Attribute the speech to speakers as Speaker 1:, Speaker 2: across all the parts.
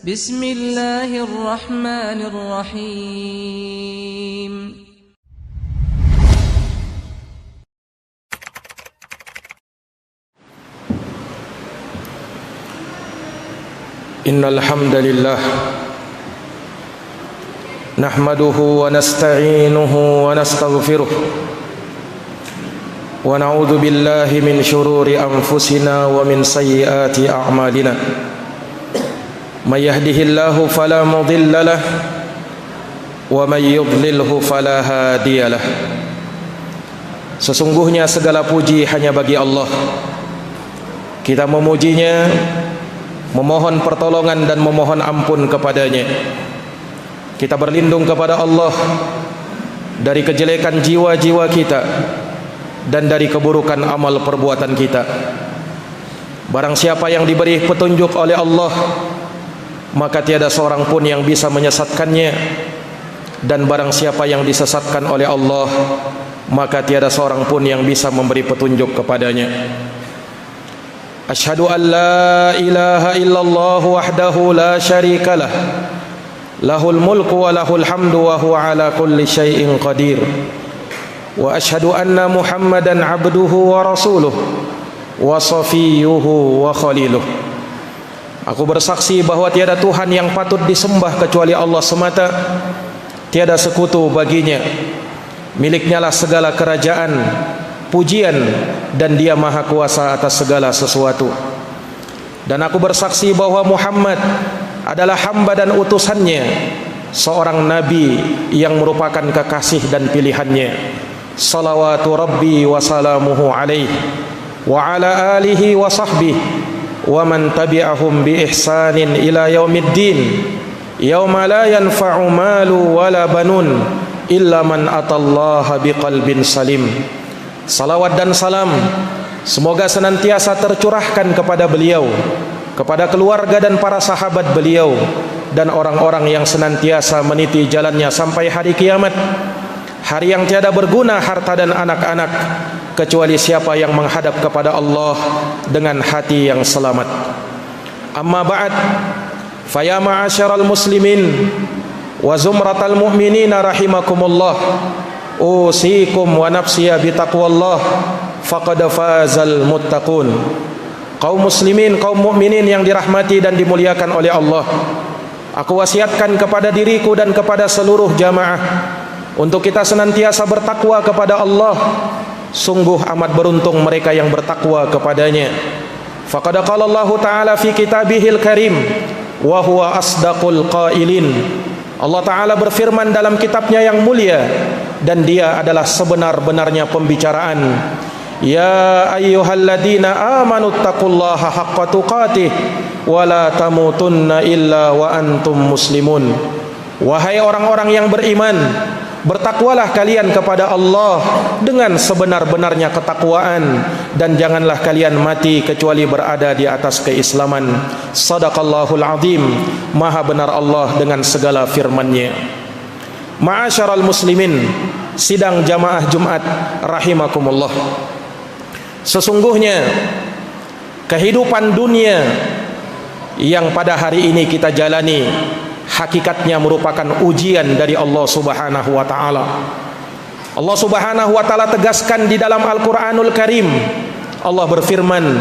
Speaker 1: Bismillahirrahmanirrahim.
Speaker 2: Innal hamdalillah nahmaduhu wa nasta'inuhu wa nastaghfiruh wa na'udzu billahi min shururi anfusina wa min sayyiati a'malina. May yahdihillahu fala mudilla lahu wa may yudlilhu fala hadiyalah. Sesungguhnya segala puji hanya bagi Allah. Kita memujinya, memohon pertolongan dan memohon ampun kepadanya. Kita berlindung kepada Allah dari kejelekan jiwa-jiwa kita dan dari keburukan amal perbuatan kita. Barang siapa yang diberi petunjuk oleh Allah, maka tiada seorang pun yang bisa menyesatkannya. Dan barang siapa yang disesatkan oleh Allah, maka tiada seorang pun yang bisa memberi petunjuk kepadanya. Asyhadu an la ilaha illallah wahdahu la syarika lah, lahul mulku wa lahul hamdu wa huwa ala kulli syai'in qadir. Wa asyhadu anna Muhammadan abduhu wa rasuluh wa safiyuhu wa khaliluh. Aku bersaksi bahwa tiada Tuhan yang patut disembah kecuali Allah semata, tiada sekutu baginya. Miliknya lah segala kerajaan, pujian, dan dia maha kuasa atas segala sesuatu. Dan aku bersaksi bahwa Muhammad adalah hamba dan utusannya, seorang nabi yang merupakan kekasih dan pilihannya. Salawatu Rabbi wa salamuhu alaihi wa ala alihi wa sahbihi wa man tabi'ahum bi ihsanin ila yaumiddin, yauma la yanfa'u malu wala banun illa man atallaha biqalbin salim. Salawat dan salam semoga senantiasa tercurahkan kepada beliau, kepada keluarga dan para sahabat beliau, dan orang-orang yang senantiasa meniti jalannya sampai hari kiamat, hari yang tiada berguna harta dan anak-anak kecuali siapa yang menghadap kepada Allah dengan hati yang selamat. Amma ba'd, faya ma'asyaral muslimin wa zumratal mu'minina rahimakumullah, usikum wa nafsiya bitaqwallah faqad fazal muttaqun. Kaum muslimin, kaum mukminin yang dirahmati dan dimuliakan oleh Allah, aku wasiatkan kepada diriku dan kepada seluruh jamaah untuk kita senantiasa bertakwa kepada Allah. Sungguh amat beruntung mereka yang bertakwa kepadanya. Faqad qala Allah Ta'ala fi kitabihil karim wa huwa asdaqul qailin. Allah Ta'ala berfirman dalam kitabnya yang mulia, dan dia adalah sebenar-benarnya pembicaraan. Ya ayyuhalladzina amanu taqullaha haqqa tuqatih wa la tamutunna illa wa antum muslimun. Wahai orang-orang yang beriman, bertakwalah kalian kepada Allah dengan sebenar-benarnya ketakwaan, dan janganlah kalian mati kecuali berada di atas keislaman. Sadaqallahul azim. Maha benar Allah dengan segala firman-Nya. Ma'asyaral muslimin, sidang jamaah Jumat rahimakumullah. Sesungguhnya kehidupan dunia yang pada hari ini kita jalani hakikatnya merupakan ujian dari Allah Subhanahu wa taala. Allah Subhanahu wa taala tegaskan di dalam Al-Qur'anul Karim. Allah berfirman,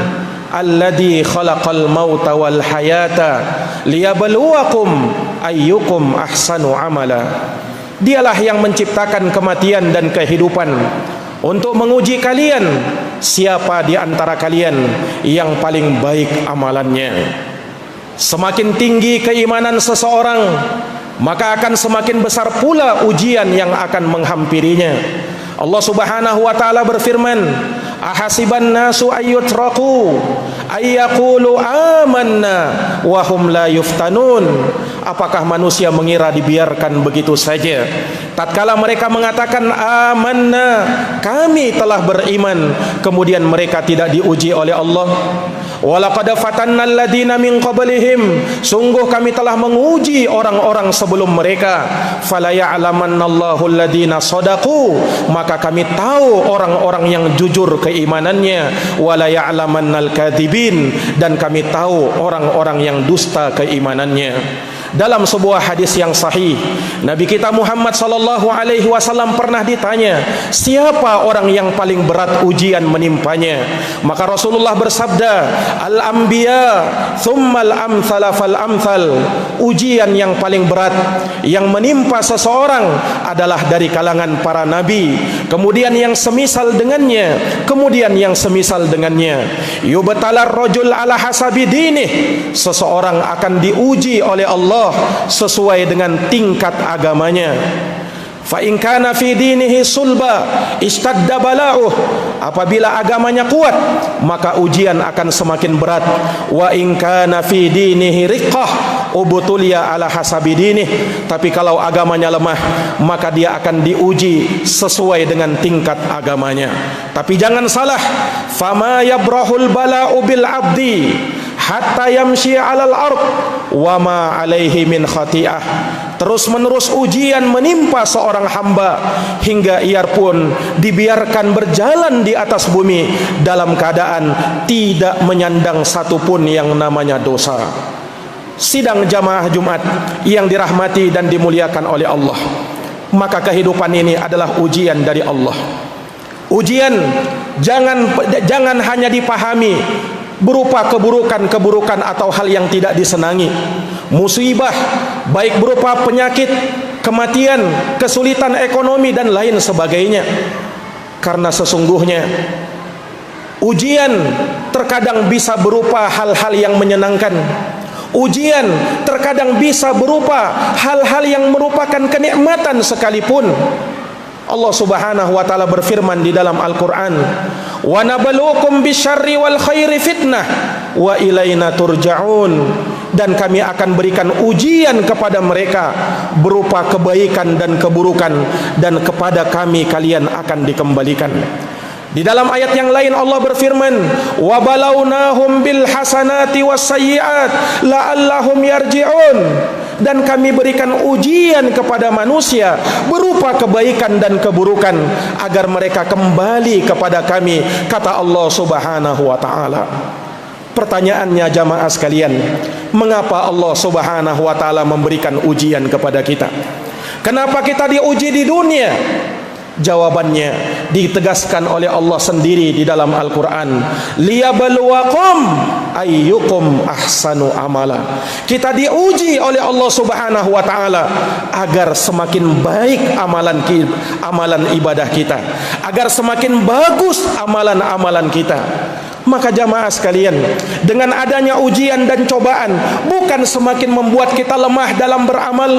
Speaker 2: alladzi khalaqal mauta wal hayata liyabluwakum ayyukum ahsanu amala. Dialah yang menciptakan kematian dan kehidupan untuk menguji kalian siapa di antara kalian yang paling baik amalannya. Semakin tinggi keimanan seseorang, maka akan semakin besar pula ujian yang akan menghampirinya. Allah Subhanahu wa taala berfirman, ahasiban nasu ayyutraku ayyaqulu amanna wa hum la yuftanun. Apakah manusia mengira dibiarkan begitu saja tatkala mereka mengatakan amanna, kami telah beriman, kemudian mereka tidak diuji oleh Allah? Walaqad fatanna alladziina min qablihim, sungguh kami telah menguji orang-orang sebelum mereka. Fala ya'lamannallahu alladziina shadaqu, maka kami tahu orang-orang yang jujur keimanannya. Wala ya'lamannal kadzibin, al-kadzibin, dan kami tahu orang-orang yang dusta keimanannya. Dalam sebuah hadis yang sahih, Nabi kita Muhammad sallallahu alaihi wasallam pernah ditanya, siapa orang yang paling berat ujian menimpanya? Maka Rasulullah bersabda, al-anbiya tsummal amtsala fal amtsal. Ujian yang paling berat yang menimpa seseorang adalah dari kalangan para nabi, kemudian yang semisal dengannya, kemudian yang semisal dengannya. Yubtalar rajul ala hasabi dinih. Seseorang akan diuji oleh Allah sesuai dengan tingkat agamanya. Fa in kana fi dinihi sulba istadda bala'uh. Apabila agamanya kuat, maka ujian akan semakin berat. Wa in kana fi dinihi riqqah ubtuliya ala hasabi dinih. Tapi kalau agamanya lemah, maka dia akan diuji sesuai dengan tingkat agamanya. Tapi jangan salah, fama yabrahul bala'u bil abdi hatta yamshi 'alal ard wa ma 'alaihi min khati'ah. Terus menerus ujian menimpa seorang hamba hingga ia pun dibiarkan berjalan di atas bumi dalam keadaan tidak menyandang satupun yang namanya dosa. Sidang jamaah Jumat yang dirahmati dan dimuliakan oleh Allah, maka kehidupan ini adalah ujian dari Allah. Ujian jangan hanya dipahami berupa keburukan-keburukan atau hal yang tidak disenangi. Musibah baik berupa penyakit, kematian, kesulitan ekonomi dan lain sebagainya. Karena sesungguhnya ujian terkadang bisa berupa hal-hal yang menyenangkan. Ujian terkadang bisa berupa hal-hal yang merupakan kenikmatan sekalipun. Allah Subhanahu wa taala berfirman di dalam Al-Qur'an, "Wa nabluukum bisyarri wal khairi fitnah wa ilaina turja'un." Dan kami akan berikan ujian kepada mereka berupa kebaikan dan keburukan, dan kepada kami kalian akan dikembalikan. Di dalam ayat yang lain Allah berfirman, "Wa balawnahum bil hasanati was sayyi'at la'allahum yarji'un." Dan kami berikan ujian kepada manusia berupa kebaikan dan keburukan agar mereka kembali kepada kami, kata Allah Subhanahu wa taala. Pertanyaannya jamaah sekalian, mengapa Allah Subhanahu wa taala memberikan ujian kepada kita? Kenapa kita diuji di dunia? Jawabannya ditegaskan oleh Allah sendiri di dalam Al-Quran, liyabluwakum ayyukum ahsanu amala. Kita diuji oleh Allah Subhanahu wa taala agar semakin baik amalan ibadah kita, agar semakin bagus amalan-amalan kita. Maka jamaah sekalian, dengan adanya ujian dan cobaan bukan semakin membuat kita lemah dalam beramal,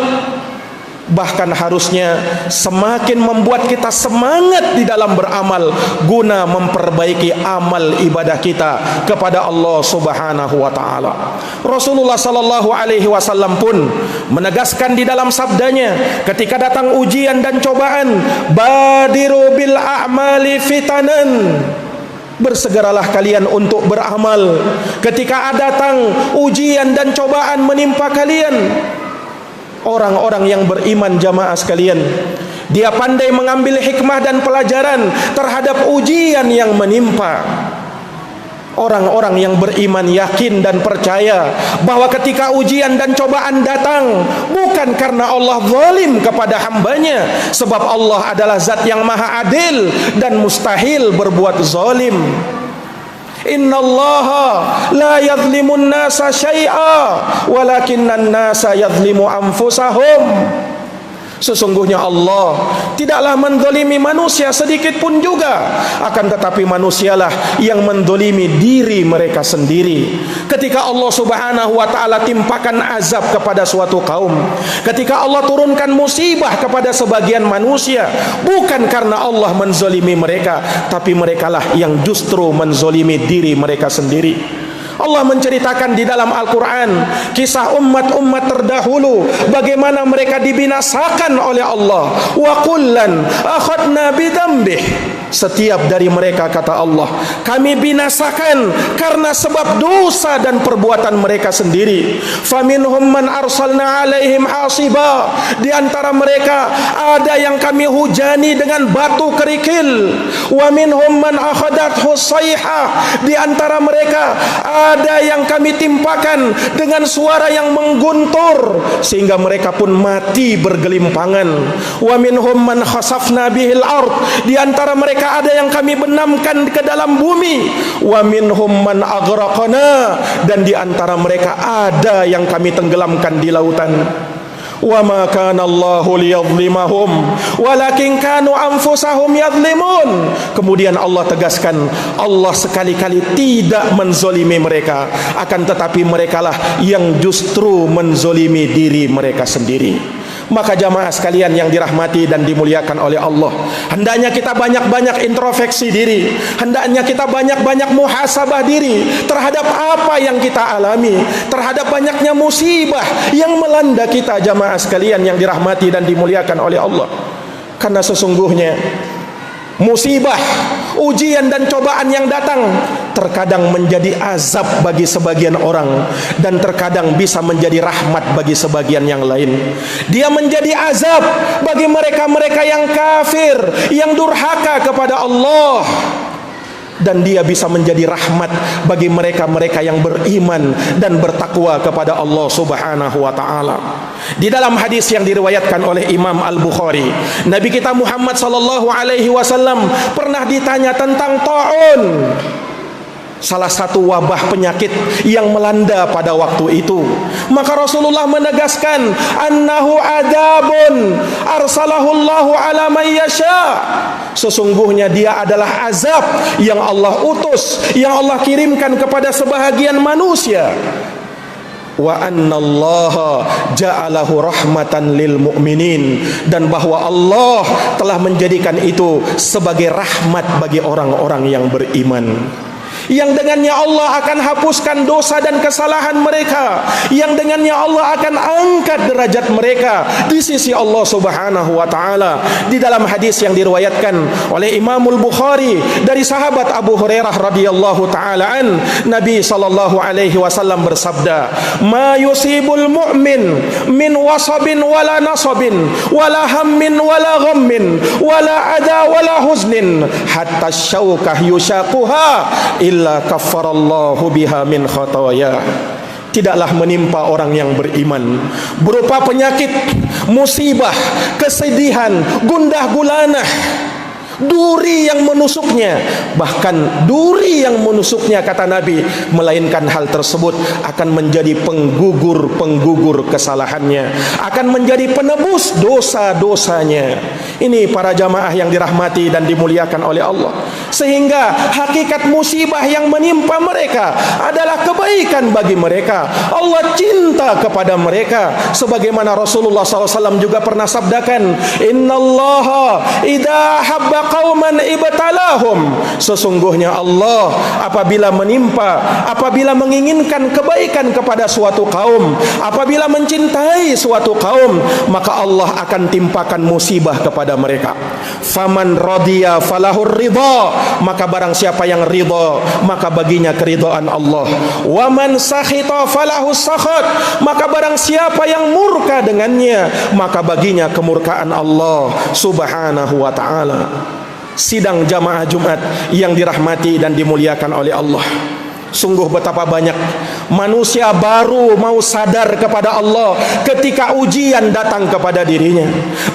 Speaker 2: bahkan harusnya semakin membuat kita semangat di dalam beramal guna memperbaiki amal ibadah kita kepada Allah Subhanahu wa taala. Rasulullah sallallahu alaihi wasallam pun menegaskan di dalam sabdanya ketika datang ujian dan cobaan, badiru bil a'mali fitanan. Bersegeralah kalian untuk beramal ketika datang ujian dan cobaan menimpa kalian. Orang-orang yang beriman jamaah sekalian, dia pandai mengambil hikmah dan pelajaran terhadap ujian yang menimpa. Orang-orang yang beriman yakin dan percaya bahwa ketika ujian dan cobaan datang bukan karena Allah zalim kepada hambanya, sebab Allah adalah zat yang maha adil dan mustahil berbuat zalim. Innallaha la yadhlimun nasa syai'a walakinnan nasa yadhlimu anfusahum. Sesungguhnya Allah tidaklah menzalimi manusia sedikit pun juga, akan tetapi manusialah yang menzalimi diri mereka sendiri. Ketika Allah Subhanahu wa taala timpakan azab kepada suatu kaum, ketika Allah turunkan musibah kepada sebagian manusia, bukan karena Allah menzalimi mereka, tapi merekalah yang justru menzalimi diri mereka sendiri. Allah menceritakan di dalam Al-Quran kisah umat-umat terdahulu, bagaimana mereka dibinasakan oleh Allah. Wa kullan akhadna bidambih, setiap dari mereka, kata Allah, kami binasakan karena sebab dosa dan perbuatan mereka sendiri. Faminhum man arsalna alaihim hasiba, di antara mereka ada yang kami hujani dengan batu kerikil. Wa minhum man akhadathu sayhah, di antara mereka ada yang kami timpakan dengan suara yang mengguntur sehingga mereka pun mati bergelimpangan. Wa minhum man khasafna bihil ard, di antara mereka ada yang kami benamkan ke dalam bumi. Wa minhum man aghraqna, dan di antara mereka ada yang kami tenggelamkan di lautan. Wa ma kana Allahu liyadhlimahum walakin kanu anfusahum yadhlimun. Kemudian Allah tegaskan, Allah sekali-kali tidak menzolimi mereka, akan tetapi merekalah yang justru menzolimi diri mereka sendiri. Maka jamaah sekalian yang dirahmati dan dimuliakan oleh Allah, hendaknya kita banyak-banyak introspeksi diri, hendaknya kita banyak-banyak muhasabah diri terhadap apa yang kita alami, terhadap banyaknya musibah yang melanda kita, jamaah sekalian yang dirahmati dan dimuliakan oleh Allah. Karena sesungguhnya musibah, ujian dan cobaan yang datang terkadang menjadi azab bagi sebagian orang, dan terkadang bisa menjadi rahmat bagi sebagian yang lain. Dia menjadi azab bagi mereka-mereka yang kafir, yang durhaka kepada Allah, dan dia bisa menjadi rahmat bagi mereka-mereka yang beriman dan bertakwa kepada Allah Subhanahu wa ta'ala. Di dalam hadis yang diriwayatkan oleh Imam Al-Bukhari, Nabi kita Muhammad sallallahu alaihi wasallam pernah ditanya tentang ta'un, salah satu wabah penyakit yang melanda pada waktu itu. Maka Rasulullah menegaskan, annahu adabun arsalahu Allahu ala man yasha, sesungguhnya dia adalah azab yang Allah utus, yang Allah kirimkan kepada sebahagian manusia. Wa annallaha ja'alahu rahmatan lil mu'minin, dan bahwa Allah telah menjadikan itu sebagai rahmat bagi orang-orang yang beriman, yang dengannya Allah akan hapuskan dosa dan kesalahan mereka, yang dengannya Allah akan angkat derajat mereka di sisi Allah Subhanahu wa ta'ala. Di dalam hadis yang diriwayatkan oleh Imamul Bukhari dari sahabat Abu Hurairah radhiyallahu ta'ala an, Nabi sallallahu alaihi wasallam bersabda, ma yusibul mu'min min wasabin wala nasabin wala hammin wala ghammin wala ada wala huznin hatta syaukah yushaquha illa kaffarallahu biha min khataya. Tidaklah menimpa orang yang beriman berupa penyakit, musibah, kesedihan, gundah gulana, duri yang menusuknya, bahkan duri yang menusuknya, kata Nabi, melainkan hal tersebut akan menjadi penggugur kesalahannya, akan menjadi penebus dosa-dosanya. Ini para jamaah yang dirahmati dan dimuliakan oleh Allah, sehingga hakikat musibah yang menimpa mereka adalah kebaikan bagi mereka. Allah cinta kepada mereka, sebagaimana Rasulullah SAW juga pernah sabdakan, innallaha idza habba qauman ibtalahum, sesungguhnya Allah apabila menginginkan kebaikan kepada suatu kaum, apabila mencintai suatu kaum, maka Allah akan timpakan musibah kepada mereka. Faman radiya falahur ridha, maka barang siapa yang ridha, maka baginya keridhaan Allah. Wa man sakhita falahus sakhat, maka barang siapa yang murka dengannya, maka baginya kemurkaan Allah Subhanahu wa ta'ala. Sidang jamaah Jumat yang dirahmati dan dimuliakan oleh Allah, sungguh betapa banyak manusia baru mau sadar kepada Allah ketika ujian datang kepada dirinya.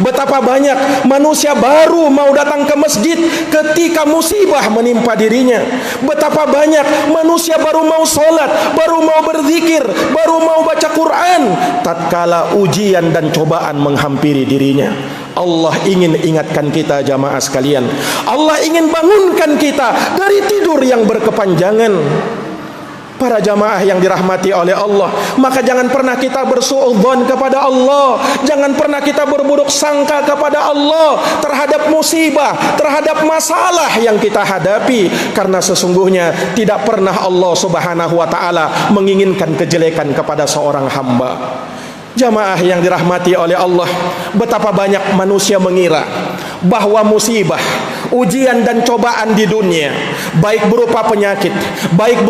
Speaker 2: Betapa banyak manusia baru mau datang ke masjid ketika musibah menimpa dirinya. Betapa banyak manusia baru mau sholat, baru mau berzikir, baru mau baca Quran tatkala ujian dan cobaan menghampiri dirinya. Allah ingin ingatkan kita jamaah sekalian, Allah ingin bangunkan kita dari tidur yang berkepanjangan. Para jamaah yang dirahmati oleh Allah, maka jangan pernah kita bersuudzon kepada Allah, jangan pernah kita berburuk sangka kepada Allah terhadap musibah, terhadap masalah yang kita hadapi, karena sesungguhnya tidak pernah Allah Subhanahu wa taala menginginkan kejelekan kepada seorang hamba. Jamaah yang dirahmati oleh Allah, betapa banyak manusia mengira bahwa musibah, ujian dan cobaan di dunia, baik berupa penyakit, baik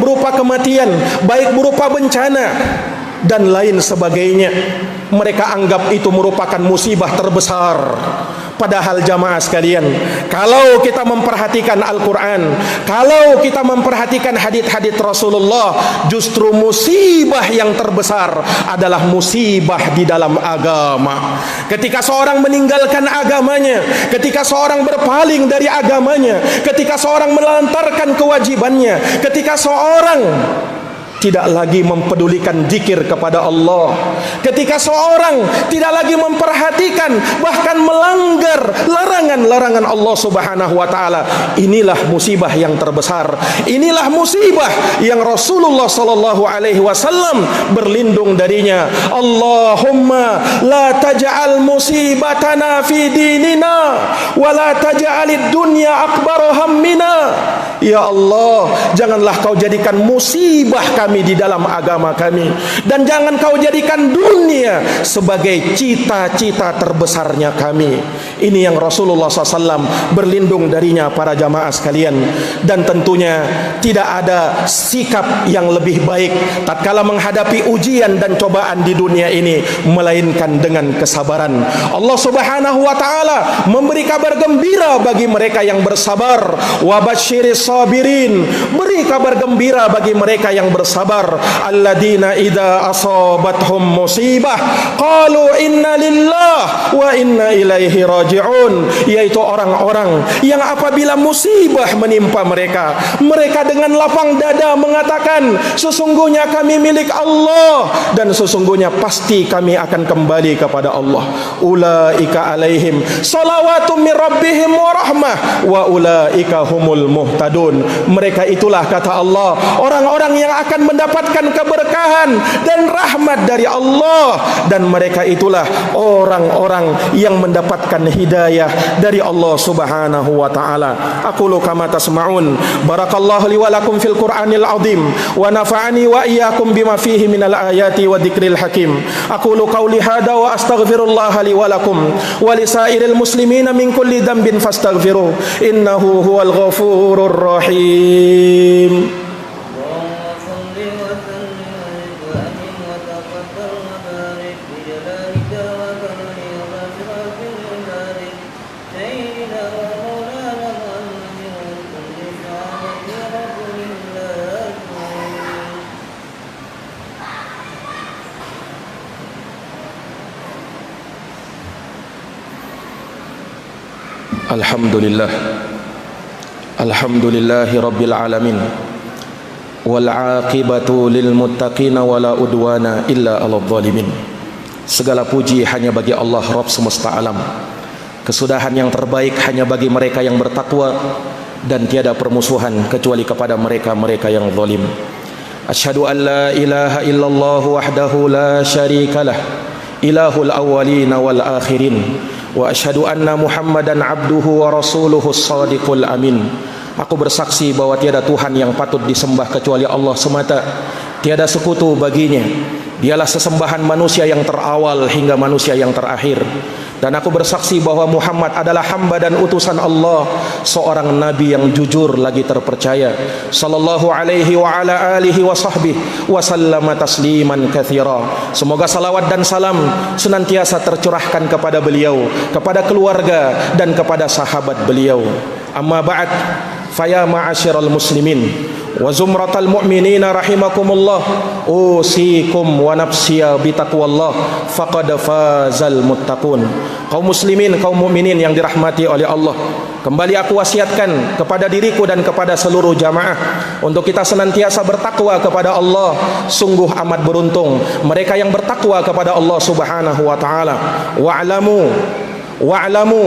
Speaker 2: berupa kematian, baik berupa bencana dan lain sebagainya, mereka anggap itu merupakan musibah terbesar. Padahal jamaah sekalian, kalau kita memperhatikan Al-Quran, kalau kita memperhatikan hadits-hadits Rasulullah, justru musibah yang terbesar adalah musibah di dalam agama. Ketika seorang meninggalkan agamanya, ketika seorang berpaling dari agamanya, ketika seorang melantarkan kewajibannya, ketika seorang tidak lagi mempedulikan zikir kepada Allah, ketika seorang tidak lagi memperhatikan, bahkan melanggar larangan-larangan Allah Subhanahu wa taala, inilah musibah yang terbesar. Inilah musibah yang Rasulullah sallallahu alaihi wasallam berlindung darinya. Allahumma la taj'al musibatana fi dinina wa la taj'alid dunya akbar hammina. Ya Allah, janganlah kau jadikan musibah kami di dalam agama kami, dan jangan kau jadikan dunia sebagai cita-cita terbesarnya kami. Ini yang Rasulullah SAW berlindung darinya, para jamaah sekalian. Dan tentunya tidak ada sikap yang lebih baik tatkala menghadapi ujian dan cobaan di dunia ini melainkan dengan kesabaran. Allah Subhanahu wa taala memberi kabar gembira bagi mereka yang bersabar. Wa basyiris sabirin, beri kabar gembira bagi mereka yang bersabar. Alladzina idza asabathum musibah qalu inna lillahi wa inna ilaihi raji'un, yaitu orang-orang yang apabila musibah menimpa mereka, mereka dengan lapang dada mengatakan, sesungguhnya kami milik Allah dan sesungguhnya pasti kami akan kembali kepada Allah. Ulaika alaihim salawatu mir rabbihim wa rahmah wa ulaika humul muhtadun. Mereka itulah, kata Allah, orang-orang yang akan mendapatkan keberkahan dan rahmat dari Allah, dan mereka itulah orang-orang yang mendapatkan hidayah dari Allah Subhanahu wa taala. Aqulu kama tasma'un. Barakallahu li wa lakum fil Qur'anil azim wa nafa'ani wa iyyakum bima fihi minal ayati wa dzikril hakim. Aqulu qawli hadza wa astaghfirullah li wa lakum wa lisairil muslimina min kulli dhanbin fastaghfiruh innahu huwal ghafurur rahim. Alhamdulillah, alhamdulillahi rabbil alamin, wal aqibatu lil muttaqina wala udwana illa 'alal zalimin. Segala puji hanya bagi Allah, Rabb semesta alam. Kesudahan yang terbaik hanya bagi mereka yang bertakwa, dan tiada permusuhan kecuali kepada mereka-mereka yang zalim. Asyhadu an la ilaha illallah wahdahu la syarikalah, ilahul awwalin wal akhirin. Wa asyhadu anna Muhammadan abduhu wa rasuluhu shadiqul amin. Aku bersaksi bahwa tiada Tuhan yang patut disembah kecuali Allah semata, tiada sekutu baginya. Dialah sesembahan manusia yang terawal hingga manusia yang terakhir. Dan aku bersaksi bahwa Muhammad adalah hamba dan utusan Allah, seorang nabi yang jujur lagi terpercaya. Sallallahu alaihi wa ala alihi wa sahbihi wa sallama tasliman katsira. Semoga salawat dan salam senantiasa tercurahkan kepada beliau, kepada keluarga dan kepada sahabat beliau. Amma ba'd, faya ma'asyiral muslimin wa zumratal mu'minina rahimakumullah, usikum wa nafsiya bitaqwallah faqad fazal muttaqun. Kaum muslimin, kaum mukminin yang dirahmati oleh Allah, kembali aku wasiatkan kepada diriku dan kepada seluruh jamaah untuk kita senantiasa bertakwa kepada Allah. Sungguh amat beruntung mereka yang bertakwa kepada Allah Subhanahu wa taala. Wa'lamu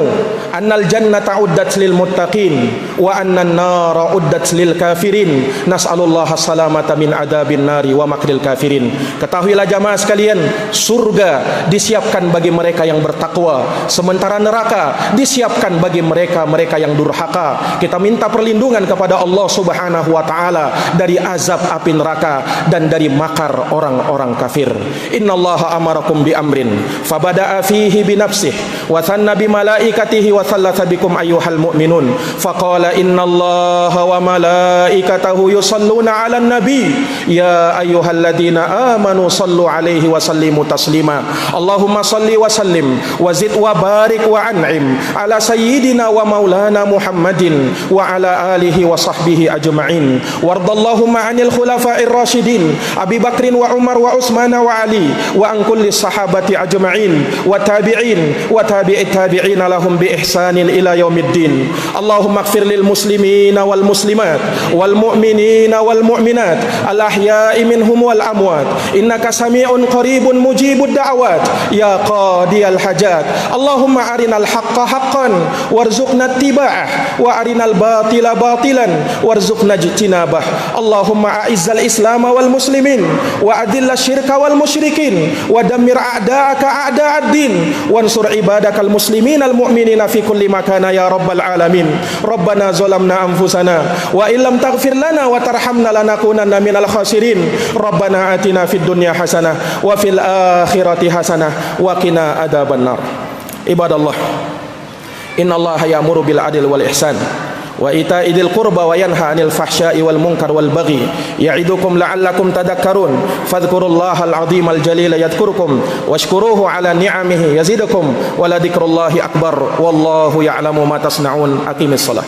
Speaker 2: annal jannata uddat lil muttaqin wa annan nara uddat lil kafirin. Nas'alullaha salamata min adabin nari wa makril kafirin. Ketahuilah jamaah sekalian, surga disiapkan bagi mereka yang bertakwa, sementara neraka disiapkan bagi mereka yang durhaka. Kita minta perlindungan kepada Allah Subhanahu wa taala dari azab api neraka dan dari makar orang-orang kafir. Innallaha amarakum bi amrin fabada'a fihi bi nafsihi wa thanna bi malaikatihi wa thalatha bikum ayyuhal mu'minun faqala innallaha wa malaikatahu yusalluna 'alan nabi ya ayyuhalladzina amanu sallu 'alaihi wa sallimu taslima. Allahumma salli wa sallim wa zid wa barik wa an'im ala sayyidina wa maulana Muhammadin wa ala alihi wa sahbihi ajma'in. Wardallahumma 'anil khulafa'ir rasyidin Abi Bakrin wa Umar wa Utsman wa Ali wa an kulli sahabati ajma'in wa tabi'in wa tabi'it tabi'in lahum bi ihsanin ila yaumiddin. Allahumma ighfir lil muslimina wal muslimat wal mu'minina wal mu'minat al ahya'i minhum wal amwat innaka sami'un qaribun mujibud da'awat ya qadiyal hajat. Allahumma arinal haqqa haqqan warzuqna ittiba'ah wa arinal batila batilan warzuqna ijtinabah. Allahumma a'izzal islam wal muslimin wa adilla syirka wal musyrikin wa dammir a'da'aka a'da'ad din wansur ibadakal muslimin al mu'minina fi kulli makana ya rabbal alamin. Rabbana zalamna anfusana wa illam taghfir lana wa tarhamna lanakunanna minal khasirin. Rabbana atina fid dunya hasanah wa fil akhirati hasanah wa qina adzabannar. Ibadallah, innallaha ya'muru bil adli wal ihsan wa ita'i dzil qurba wa yanha 'anil fahsya'i wal munkar wal baghi ya'idukum la'allakum tadhakkarun. Fadhkurullahal 'azimal jalila yadhkurukum washkuruhu 'ala ni'amihi yazidukum wa la dzikrullahi akbar wallahu ya'lamu ma tasna'un. Aqimis shalah.